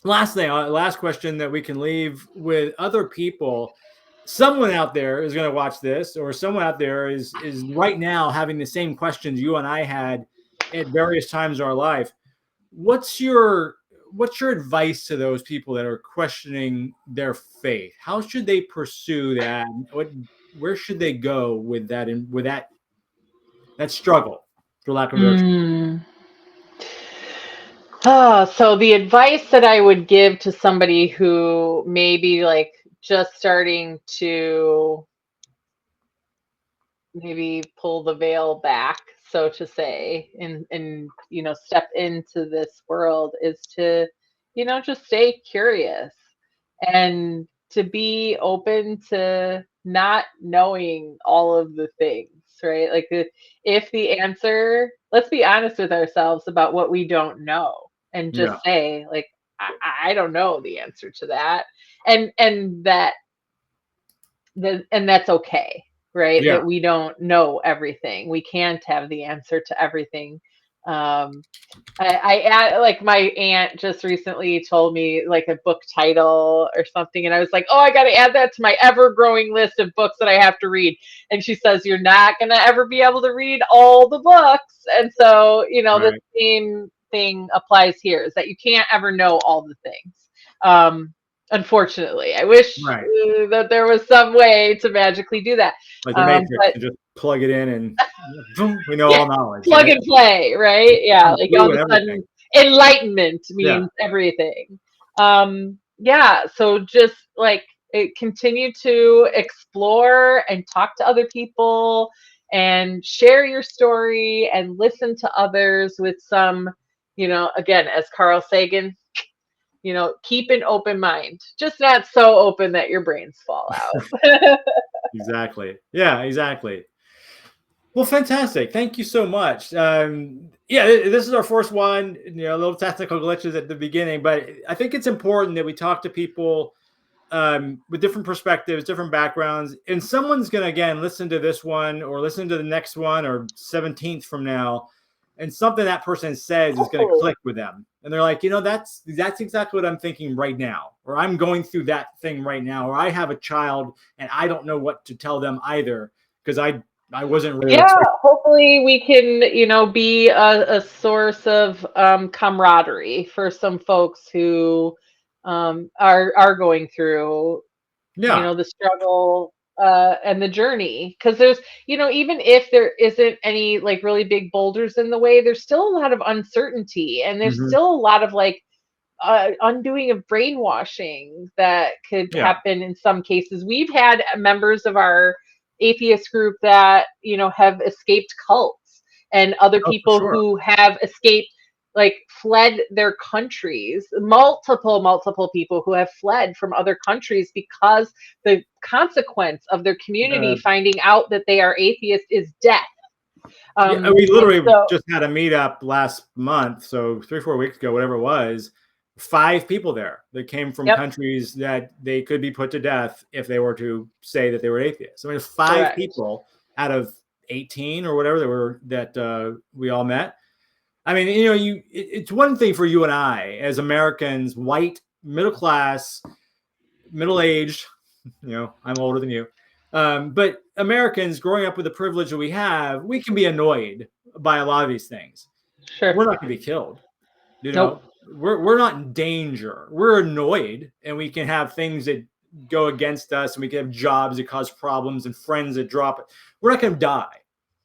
Last thing, last question that we can leave with other people. Someone out there is going to watch this, or someone out there is right now having the same questions you and I had at various times in our life. What's your advice to those people that are questioning their faith? How should they pursue that? Where should they go with that, and with that struggle, for lack of a better term? So the advice that I would give to somebody who may be like just starting to maybe pull the veil back, so to say, and step into this world is to, just stay curious and to be open to not knowing all of the things, right? Like if the answer, let's be honest with ourselves about what we don't know and just Yeah. say like, I don't know the answer to that. And that's okay, right? Yeah. That we don't know everything. We can't have the answer to everything. Like my aunt just recently told me like a book title or something, and I was like, oh, I got to add that to my ever growing list of books that I have to read. And she says, you're not going to ever be able to read all the books. And so, the Right. same thing applies here, is that you can't ever know all the things. Unfortunately, I wish Right. that there was some way to magically do that. Like the Matrix, But and just plug it in and boom, we know yeah, all knowledge, plug right? and play, right? Yeah, Kung like Fu all of and a everything. sudden, enlightenment Yeah. means everything. Yeah, so just like continue to explore and talk to other people and share your story and listen to others with some, again, as Carl Sagan, keep an open mind, just not so open that your brains fall out. Exactly. Yeah, exactly. Well, fantastic. Thank you so much. Yeah, this is our first one, a little technical glitches at the beginning, but I think it's important that we talk to people with different perspectives, different backgrounds, and someone's going to, again, listen to this one or listen to the next one or 17th from now, and something that person says is going to click with them. And they're like, that's exactly what I'm thinking right now, or I'm going through that thing right now, or I have a child and I don't know what to tell them either, because I wasn't really Yeah, hopefully we can, be a source of camaraderie for some folks who are going through, yeah. the struggle and the journey. Because there's, even if there isn't any like really big boulders in the way, there's still a lot of uncertainty, and there's Hmm. still a lot of like undoing of brainwashing that could Yeah. happen in some cases. We've had members of our atheist group that, have escaped cults, and other Oh, for people sure. who have escaped, like fled their countries, multiple people who have fled from other countries because the consequence of their community finding out that they are atheist is death. Yeah, we And literally so, just had a meetup last month, so 3-4 weeks ago, whatever it was. 5 people there that came from yep, countries that they could be put to death if they were to say that they were atheists. I mean, 5 correct. people out of 18 or whatever that we all met. I mean, it's one thing for you and I as Americans, white, middle class, middle aged. I'm older than you. But Americans growing up with the privilege that we have, we can be annoyed by a lot of these things. Sure. We're not going to be killed. Nope. We're not in danger. We're annoyed, and we can have things that go against us, and we can have jobs that cause problems and friends that drop it. We're not going to die.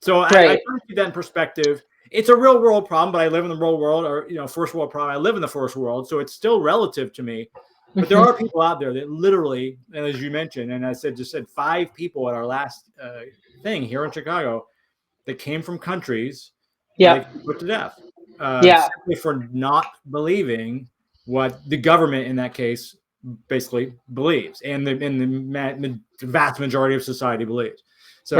So I try to keep that in perspective. It's a real world problem, but I live in the real world, or first world problem. I live in the first world, so it's still relative to me. But there are people out there that literally, and as you mentioned, and I just said 5 people at our last thing here in Chicago that came from countries where they got put to death simply for not believing what the government in that case basically believes, and the vast majority of society believes. So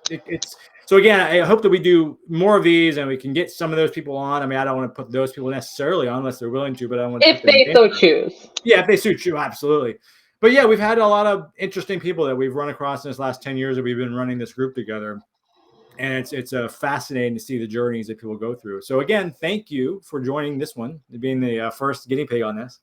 it's so again, I hope that we do more of these and we can get some of those people on. I mean, I don't want to put those people necessarily on unless they're willing to, but I want to If they so choose. Yeah, if they suit you, absolutely. But yeah, we've had a lot of interesting people that we've run across in this last 10 years that we've been running this group together. And it's fascinating to see the journeys that people go through. So again, thank you for joining this one, being the first guinea pig on this.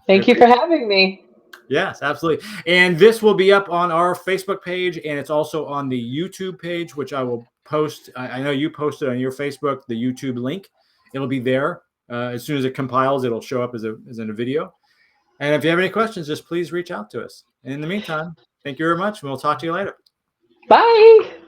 Thank you for having me. Yes, absolutely. And this will be up on our Facebook page, and it's also on the YouTube page, which I will post. I know you posted on your Facebook the YouTube link. It'll be there. As soon as it compiles, it'll show up as in a video. And if you have any questions, just please reach out to us. And in the meantime, thank you very much, and we'll talk to you later. Bye.